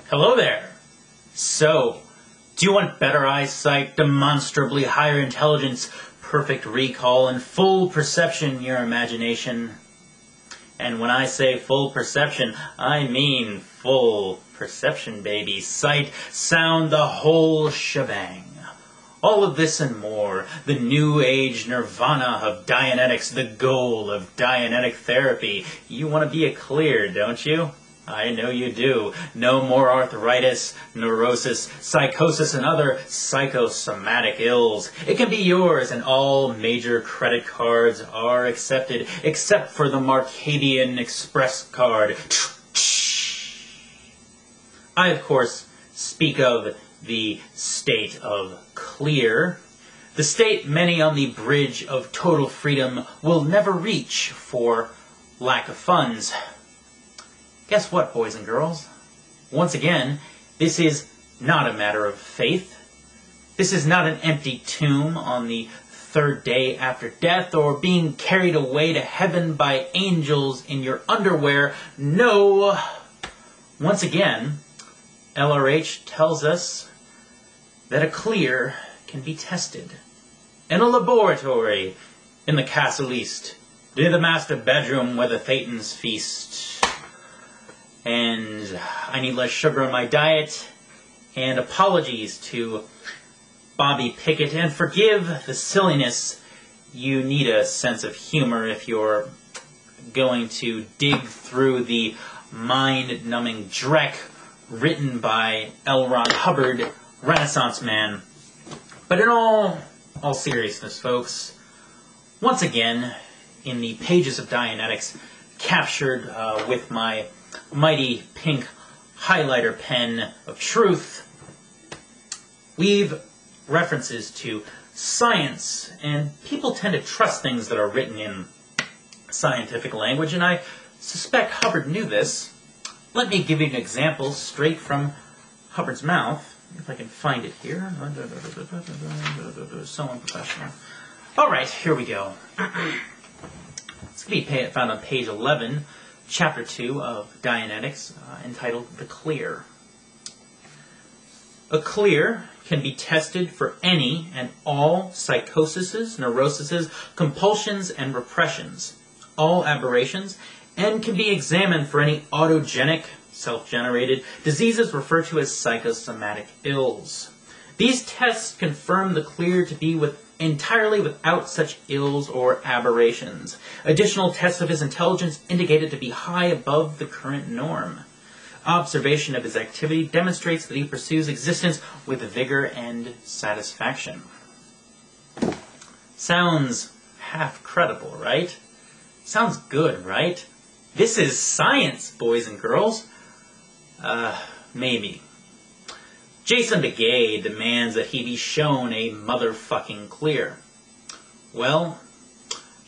Hello there. So, do you want better eyesight, demonstrably higher intelligence, perfect recall, and full perception in your imagination? And when I say full perception, I mean full perception, baby. Sight, sound, the whole shebang. All of this and more, the new age nirvana of Dianetics, the goal of Dianetic therapy. You want to be a clear, don't you? I know you do. No more arthritis, neurosis, psychosis, and other psychosomatic ills. It can be yours, and all major credit cards are accepted, except for the Marcadian Express card. I, of course, speak of the state of clear, the state many on the bridge of total freedom will never reach for lack of funds. Guess what, boys and girls? Once again, this is not a matter of faith. This is not an empty tomb on the third day after death or being carried away to heaven by angels in your underwear. No. Once again, LRH tells us that a clear can be tested in a laboratory in the Castle East, near the master bedroom where the Thetans feast. And I need less sugar in my diet. And apologies to Bobby Pickett. And forgive the silliness. You need a sense of humor if you're going to dig through the mind-numbing dreck written by L. Ron Hubbard, Renaissance man. But in all seriousness, folks, once again, in the pages of Dianetics, captured with my mighty pink highlighter pen of truth, we've references to science, and people tend to trust things that are written in scientific language, and I suspect Hubbard knew this. Let me give you an example straight from Hubbard's mouth, if I can find it here. So unprofessional. All right, here we go. It's going to be found on page 11, Chapter 2 of Dianetics, entitled The Clear. A clear can be tested for any and all psychoses, neuroses, compulsions, and repressions, all aberrations, and can be examined for any autogenic, self-generated, diseases referred to as psychosomatic ills. These tests confirm the clear to be entirely without such ills or aberrations. Additional tests of his intelligence indicated to be high above the current norm. Observation of his activity demonstrates that he pursues existence with vigor and satisfaction. Sounds half credible, right? Sounds good, right? This is science, boys and girls. Maybe. Jason Begay demands that he be shown a motherfucking clear. Well,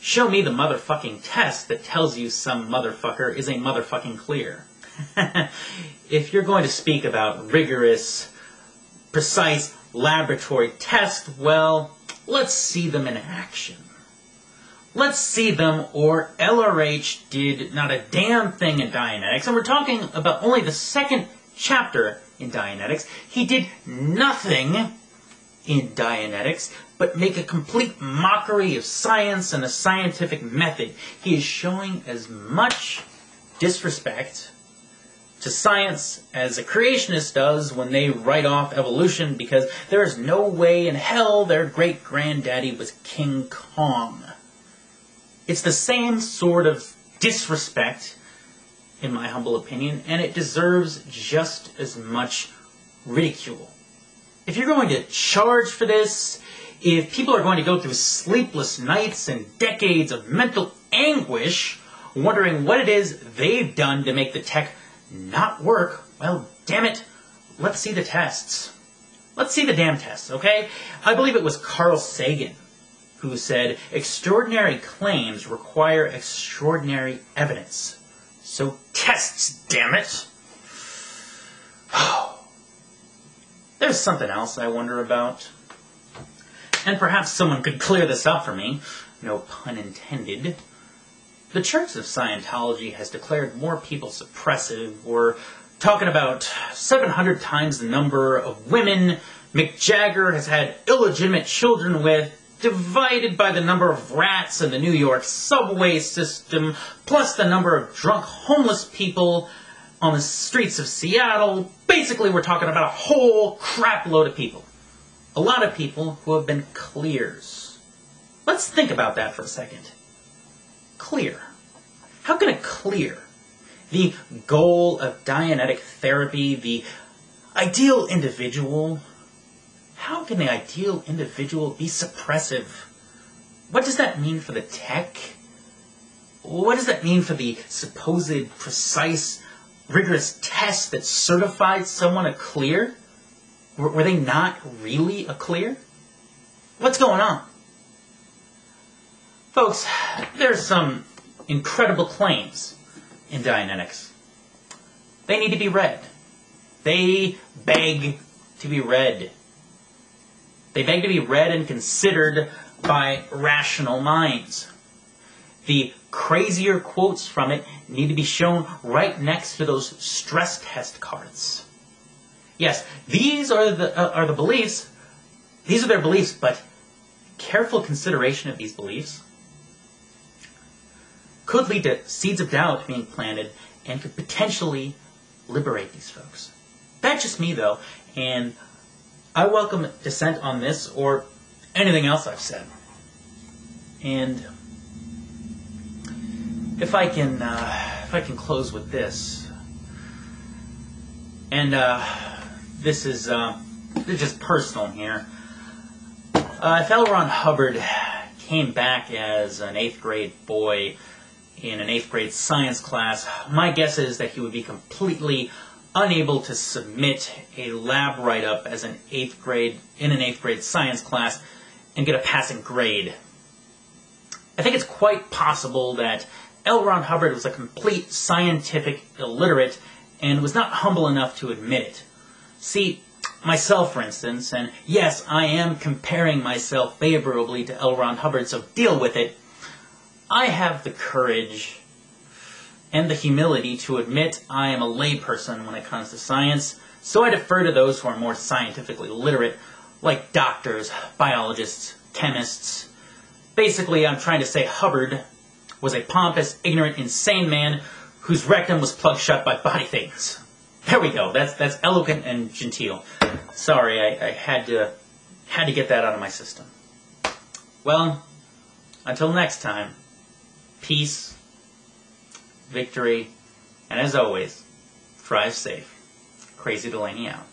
show me the motherfucking test that tells you some motherfucker is a motherfucking clear. If you're going to speak about rigorous, precise laboratory tests, well, let's see them in action. Let's see them, or LRH did not a damn thing in Dianetics, and we're talking about only the second chapter in Dianetics. He did nothing in Dianetics but make a complete mockery of science and the scientific method. He is showing as much disrespect to science as a creationist does when they write off evolution because there is no way in hell their great-granddaddy was King Kong. It's the same sort of disrespect, in my humble opinion, and it deserves just as much ridicule. If you're going to charge for this, if people are going to go through sleepless nights and decades of mental anguish wondering what it is they've done to make the tech not work, well, damn it, let's see the tests. Let's see the damn tests, okay? I believe it was Carl Sagan who said, extraordinary claims require extraordinary evidence. So tests, damn it! There's something else I wonder about. And perhaps someone could clear this up for me. No pun intended. The Church of Scientology has declared more people suppressive or talking about 700 times the number of women Mick Jagger has had illegitimate children with, divided by the number of rats in the New York subway system, plus the number of drunk homeless people on the streets of Seattle. Basically, we're talking about a whole crap load of people. A lot of people who have been clears. Let's think about that for a second. Clear. How can a clear, the goal of Dianetic therapy, the ideal individual, how can the ideal individual be suppressive? What does that mean for the tech? What does that mean for the supposed precise, rigorous test that certified someone a clear? Were they not really a clear? What's going on? Folks, there's some incredible claims in Dianetics. They need to be read. They beg to be read. They beg to be read and considered by rational minds. The crazier quotes from it need to be shown right next to those stress test cards. Yes, these are the beliefs. These are their beliefs, but careful consideration of these beliefs could lead to seeds of doubt being planted and could potentially liberate these folks. That's just me, though, and I welcome dissent on this or anything else I've said. And if I can close with this, and this is just personal here. If L. Ron Hubbard came back as an 8th grade boy in an 8th grade science class, my guess is that he would be completely unable to submit a lab write-up as an 8th grade science class and get a passing grade. I think it's quite possible that L. Ron Hubbard was a complete scientific illiterate and was not humble enough to admit it. See, myself, for instance, and yes, I am comparing myself favorably to L. Ron Hubbard, so deal with it. I have the courage and the humility to admit I am a layperson when it comes to science, so I defer to those who are more scientifically literate, like doctors, biologists, chemists. Basically, I'm trying to say Hubbard was a pompous, ignorant, insane man whose rectum was plugged shut by body things. There we go. That's eloquent and genteel. Sorry, I had to get that out of my system. Well, until next time, peace, victory, and as always, drive safe. CrazyDelaney out.